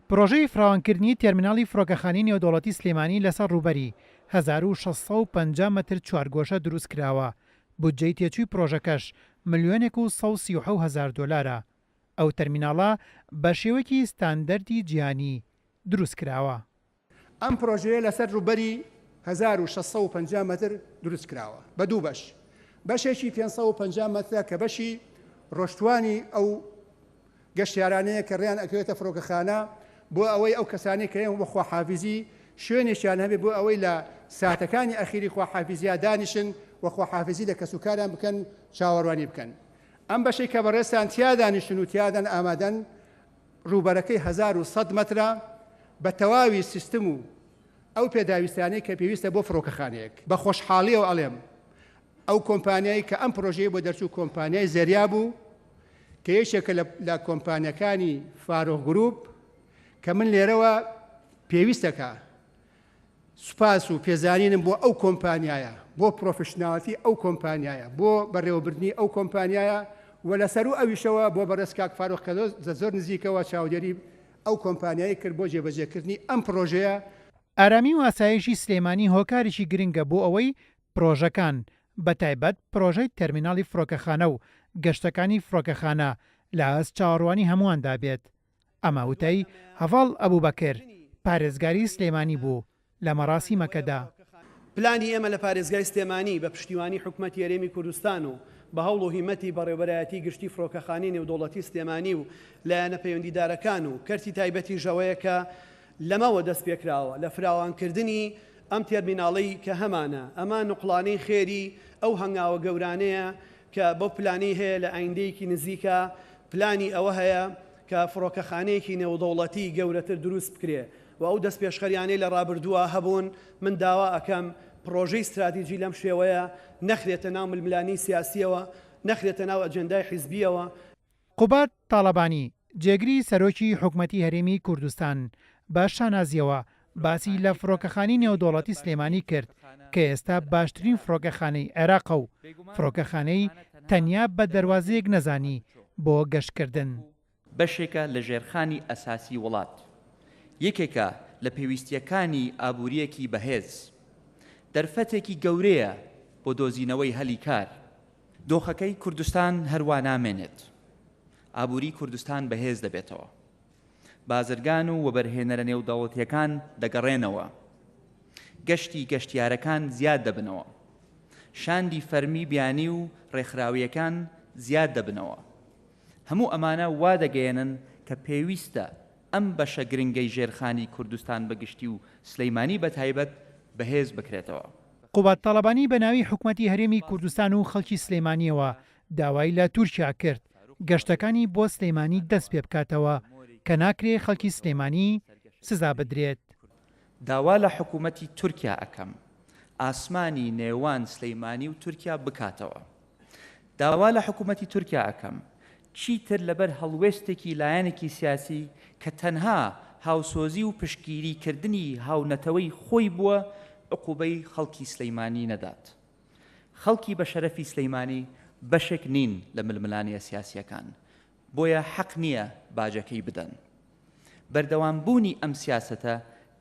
پرۆژەی فراوانکردنی تێرمیناڵی فڕۆکەخانەی نێودەوڵەتی سلێمانی لەسەر ڕووبەری 1650 مەتر چوارگۆشە دروست کراوە. بودجەی تێچووی پرۆژەکەش ملیۆنێک و 137 هەزار دۆلارە. ئەو تەرمیناڵە بە شێوەیەکی ستاندەردی جیهانی دروست کراوە. ئەم پرۆژەیە لەسەر ڕووبەری 1650 مەتر دروست کراوە بە دوو بەش. بەشێکی 550 مەترە کە بەشی ڕۆشتوانی ئەو گەشتیارانەیە کە ڕێیان ئەکەوێتە فڕۆکەخانە بۆ ئەوەی ئەو کەسانی کە بە خواحافیزی شوێنێکیان هەبێت بۆ ئەوەی لە ساتەکانی ئەخیری خواحافیزیا دانیشن و خواحافیزی لە کەسوکاران بکەن، چاوەڕوانی بکەن. ئەم بەشەی کە بەڕێستان تیا دانیشتن و تیادان ئامادەن ڕووبەرەکەی 1100 مەترە بە تەواوی سیستم و ئەو پێداویستانەی کە پێویستە بۆ فڕۆکەخانەیەک. بە خۆشحاڵیەوە ئەڵێم ئەو کۆمپانیایی کە ئەم پرۆژەیە بۆ دەرچوو کۆمپانیای زەریا بوو کە یەکێکە لە کۆمپانیەکانی فارۆ گروپ کە من لێرەوە پێویستەکە سوپاس و پێزانینم بۆ ئەو کۆمپانیایە، بۆ پرۆفشناڵەتی ئەو کۆمپانیایە، بۆ بەڕێوەبردنی ئەو کۆمپانیایە و لەسەر و ئەویشەوە بۆ بەڕێز کاک فارۆق کە زۆر نزیکەوە چاودێری ئەو کۆمپانیایی کرد بۆ جێبەجێکردنی ئەم پرۆژەیە. ئارامی و ئاسایشی سلێمانی هۆکارێکی گرنگە بۆ ئەوەی پرۆژەکان بەتایبەت پرۆژەی تەرمیناڵی فڕۆکەخانە و گەشتەکانی فڕۆکەخانە لە ئاست چاوەڕوانی هەموواندا بێت. ئەمە وتەی هەڤاڵ ئەبوبەکر پارێزگاری سلێمانی بوو لە مەراسیمەکەدا. پلانی ئێمە لە پارێزگای سلێمانی بە پشتیوانی حکوومەتی هەرێمی کوردستان و بە هەوڵ و هیمەتی بەڕێوەبەرایەتی گشتی فڕۆکەخانەی نێودەوڵەتی سلێمانی و لایەنە پەیوەندیدارەکان و کەرتی تایبەتی ژەوەیە کە لەمەوە دەست پێکراوە لە فراوانکردنی ئەم تێرمیناڵی کە هەمانە ئەمە نوقڵانەی خێری ئەو هەنگاوە گەورانەیە کە بۆ پلانی هەیە لە ئایندەیەکی نزیکە پلانی ئەوە هەیە کە فڕۆکەخانەیەکی نێودەوڵەتی گەورەتر دروست بکرێ و ئەو دەست پێشخەریانەی لە ڕابردووە هەبوون. من داوا ئەکەم پرۆژەی استراتیژی لەم شێوەیە نەخرێتە ناو ململانی سیاسیەوە، نەخرێتە ناو ئەجەندای حیزبیەوە. قوبات تاڵەبانی جێگری سەرۆکی حکوومەتی هەرێمی کوردستان بە شانازیەوە باسی لە فڕۆکەخانەی نێودەوڵەتی سلێمانی کرد کە ئێستا باشترین فڕۆکەخانەی عێراقە و فڕۆکەخانەی تەنیا بە دەواازەیەک نەزانی بۆ گەشتکردن. بەشێکە لە ژێرخانی ئەساسی وڵات، یەکێکە لە پێویستیەکانی ئابوووریەکی بەهێز، دەرفەتێکی گەورەیە بۆ دۆزینەوەی هەلی کار. دۆخەکەی کوردستان هەروە نامێنێت، ئابووری کوردستان بەهێز دەبێتەوە، بازرگان و وەبەرهێنەرە نێودەوڵەتیەکان دەگەڕێنەوە، گەشتی گەشتیارەکان زیاد دەبنەوە، شاندی فەرمی بیانی و ڕێکخراویەکان زیاد دەبنەوە. هەموو ئەمانە وا دەگەێنن کە پێویستە ئەم بەشە گرنگەی ژێرخانی کوردستان بەگشتی و سلەیمانی بەتایبەت بەهێز بکرێتەوە. قوبات تاڵەبانی بە ناوی حکوومەتی هەرێمی کوردستان و خەڵکی سلێمانیەوە داوای لە تورکیا کرد گەشتەکانی بۆ سلێمانی دەست پێ بکاتەوە کە ناکرێ خەڵکی سلێمانی سزا بدرێت. داوا لە حکوومەتی تورکیا ئەەکەم ئاسمانی نێوان سلەیمانی و تورکیا بکاتەوە. داوا لە حکوومەتی تورکیا ئەەکەم چیتر لەبەر هەڵوێستێکی لایەنێکی سیاسی کە تەنها هاوسۆزی و پشگیریکردنی هاونەتەوەی خۆی بووە عقوبەی خەڵکی سلەیمانی نەدات. خەڵکی بە شەرەفی سلەیمانی بەشێک نین لە ململانیە سیاسیەکان، بۆیە حەق نییە باجەکەی بدەن. بەردەوامبوونی ئەم سیاسەتە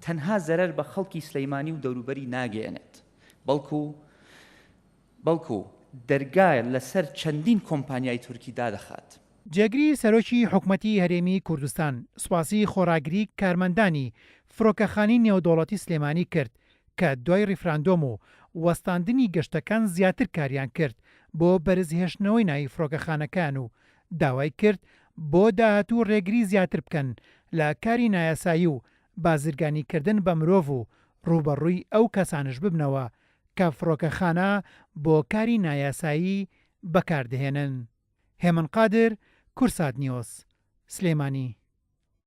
تەنها زەرەر بە خەڵکی سلەیمانی و دەوروبەری ناگەێنێت، بەڵکو دەرگایە لەسەر چەندین کۆمپانیای تورکی دادەخات. جێگری سەرۆکی حکوومەتی هەرێمی کوردستان سوپاسی خۆراگری کارمەندانی فڕۆکەخانەی نێودەوڵەتی سلێمانی کرد کە دوای ڕیفراندۆم و وەستاندنی گەشتەکان زیاتر کاریان کرد بۆ بەرزهێشتنەوەی ناوی فڕۆکەخانەکان و داوای کرد بۆ داهاتوو ڕێگری زیاتر بکەن لە کاری نایاسایی و بازرگانیکردن بە مرۆڤ و ڕوبەڕووی ئەو کەسانش ببنەوە کە فڕۆکەخانە بۆ کاری نایاسایی بەکاردەهێنن. هێمن قادر، کورسات نیۆس، سلێمانی.